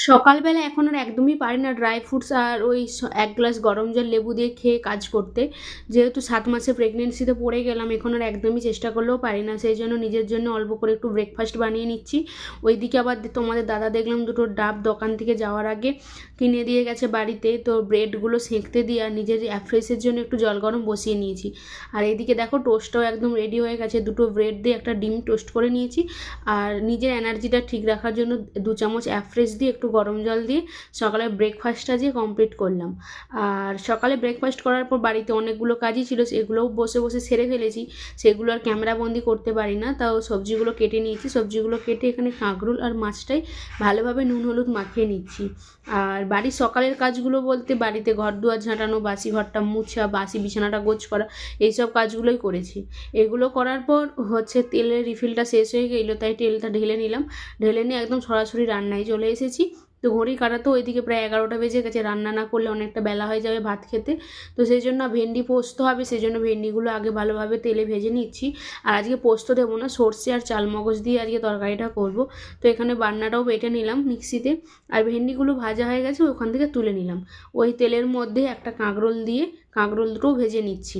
সকালবেলা এখন আর একদমই পারি না ড্রাই ফ্রুটস আর ওই এক গ্লাস গরম জল লেবু দিয়ে খেয়ে কাজ করতে। যেহেতু 7 মাসের প্রেগনেন্সিতে পড়ে গেলাম, এখন আর একদমই চেষ্টা করলেও পারি না। সেই জন্য নিজের জন্য অল্প করে একটু ব্রেকফাস্ট বানিয়ে নিচ্ছি। ওইদিকে আবার তোমাদের দাদা দেখলাম দুটো ডাব দোকান থেকে যাওয়ার আগে কিনে দিয়ে গেছে বাড়িতে, তো ব্রেডগুলো সেঁকতে দিয়ে আর নিজের অ্যাফ্রেশের জন্য একটু জল গরম বসিয়ে নিয়েছি। আর এইদিকে দেখো টোস্টটাও একদম রেডি হয়ে গেছে, দুটো ব্রেড দিয়ে একটা ডিম টোস্ট করে নিয়েছি। আর নিজের এনার্জিটা ঠিক রাখার জন্য 2 চামচ অ্যাফ্রেশ দিয়ে একটু গরম জল দিয়ে সকালে ব্রেকফাস্টটা যে কমপ্লিট করলাম। আর সকালে ব্রেকফাস্ট করার পর বাড়িতে অনেকগুলো কাজই ছিল, সেগুলোও বসে বসে সেরে ফেলেছি। সেগুলো আর ক্যামেরাবন্দি করতে পারি না, তাও সবজিগুলো কেটে নিয়েছি। সবজিগুলো কেটে এখানে কাঁকরোল আর মাছটাই ভালোভাবে নুন হলুদ মাখিয়ে নিচ্ছি। আর বাড়ির সকালের কাজগুলো বলতে বাড়িতে ঘর দুয়ার ঝাঁটানো, বাসি ঘরটা মুছা, বাসি বিছানাটা গোছ করা, এইসব কাজগুলোই করেছি। এগুলো করার পর তেলের রিফিলটা শেষ হয়ে গেলো, তাই তেলটা ঢেলে নিলাম। ঢেলে নিয়ে একদম সরাসরি রান্নায় চলে এসেছি। তো ঘড়ি কাটা তো ওইদিকে প্রায় 11টা বেজে গেছে। রান্না না করলে অনেকটা বেলা হয়ে যাবে ভাত খেতে। তো সেই জন্য ভেন্ডি পোস্ত হবে, সেই জন্য ভেন্ডিগুলো আগে ভালোভাবে তেলে ভেজে নিচ্ছি। আর আজকে পোস্ত দেবো না, সর্ষে আর চালমগজ দিয়ে আজকে তরকারিটা করব। তো এখানে বান্নাটাও বেটে নিলাম মিক্সিতে। আর ভেন্ডিগুলো ভাজা হয়ে গেছে, ওখান থেকে তুলে নিলাম। ওই তেলের মধ্যে একটা কাঁকরোল দিয়ে কাঁকরোল দুটোও ভেজে নিচ্ছি।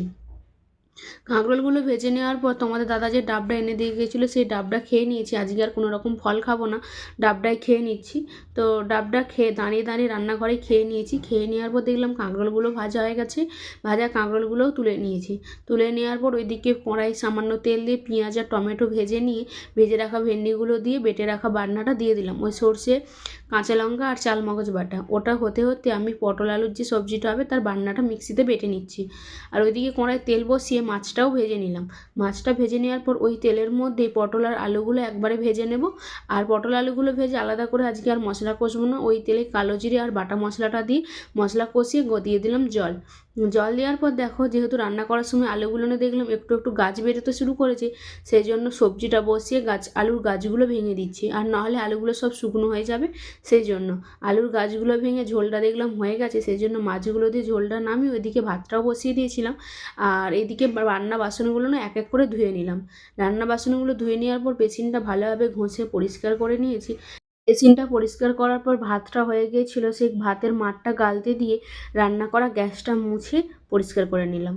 কাঁকরোলগুলো ভেজে নেওয়ার পর তোমাদের দাদা যে ডাবটা এনে দিয়ে গিয়েছিলো, সেই ডাবটা খেয়ে নিয়েছি। আজকে আর কোনো রকম ফল খাবো না, ডাবটাই খেয়ে নিচ্ছি। তো ডাবটা খেয়ে দাঁড়িয়ে দাঁড়িয়ে রান্নাঘরে খেয়ে নিয়েছি। খেয়ে নেওয়ার পর দেখলাম কাঁকরোলগুলো ভাজা হয়ে গেছে। ভাজা কাঁকরোলগুলোও তুলে নিয়েছি। তুলে নেওয়ার পর ওইদিকে কড়াই সামান্য তেল দিয়ে পেঁয়াজ আর টমেটো ভেজে নিয়ে ভেজে রাখা ভেন্ডিগুলো দিয়ে বেটে রাখা বাটনাটা দিয়ে দিলাম। ওই সর্ষে, কাঁচা লঙ্কা আর চালমগজ বাটা, ওটা হতে হতে আমি পটল আলুর যে সবজিটা হবে তার বাটনাটা মিক্সিতে বেটে নিচ্ছি। আর ওইদিকে কড়াই তেল বসিয়ে মাছটাও ভেজে নিলাম। মাছটা ভেজে নেওয়ার পর ওই তেলের মধ্যে পটল আর আলুগুলো একবারে ভেজে নেব। আর পটল আলুগুলো ভেজে আলাদা করে আজকে আর মশলা কষবো না, ওই তেলে কালো জিরে আর বাটা মশলাটা দিয়ে মশলা কষিয়ে দিয়ে দিলাম জল। জল দেওয়ার পর দেখো, যেহেতু রান্না করার সময় আলুগুলো দেখলাম একটু একটু গাছ বেরোতে শুরু করেছে, সেই জন্য সবজিটা বসিয়ে আলুর গাছগুলো ভেঙে দিচ্ছি। আর নাহলে আলুগুলো সব শুকনো হয়ে যাবে, সেই জন্য আলুর গাছগুলো ভেঙে ঝোলটা দেখলাম হয়ে গেছে, সেই জন্য মাছগুলো দিয়ে ঝোলটা নামিয়ে ওইদিকে ভাতটাও বসিয়ে দিয়েছিলাম। আর এইদিকে রান্না বাসনগুলো এক এক করে ধুয়ে নিলাম। রান্না বাসনগুলো ধুয়ে নেওয়ার পর বেসিনটা ভালোভাবে ঘষে পরিষ্কার করে নিয়েছি। বেসিনটা পরিষ্কার করার পর ভাতটা হয়ে গিয়েছিল, সেই ভাতের মাঠটা গালতে দিয়ে রান্না করা গ্যাসটা মুছে পরিষ্কার করে নিলাম।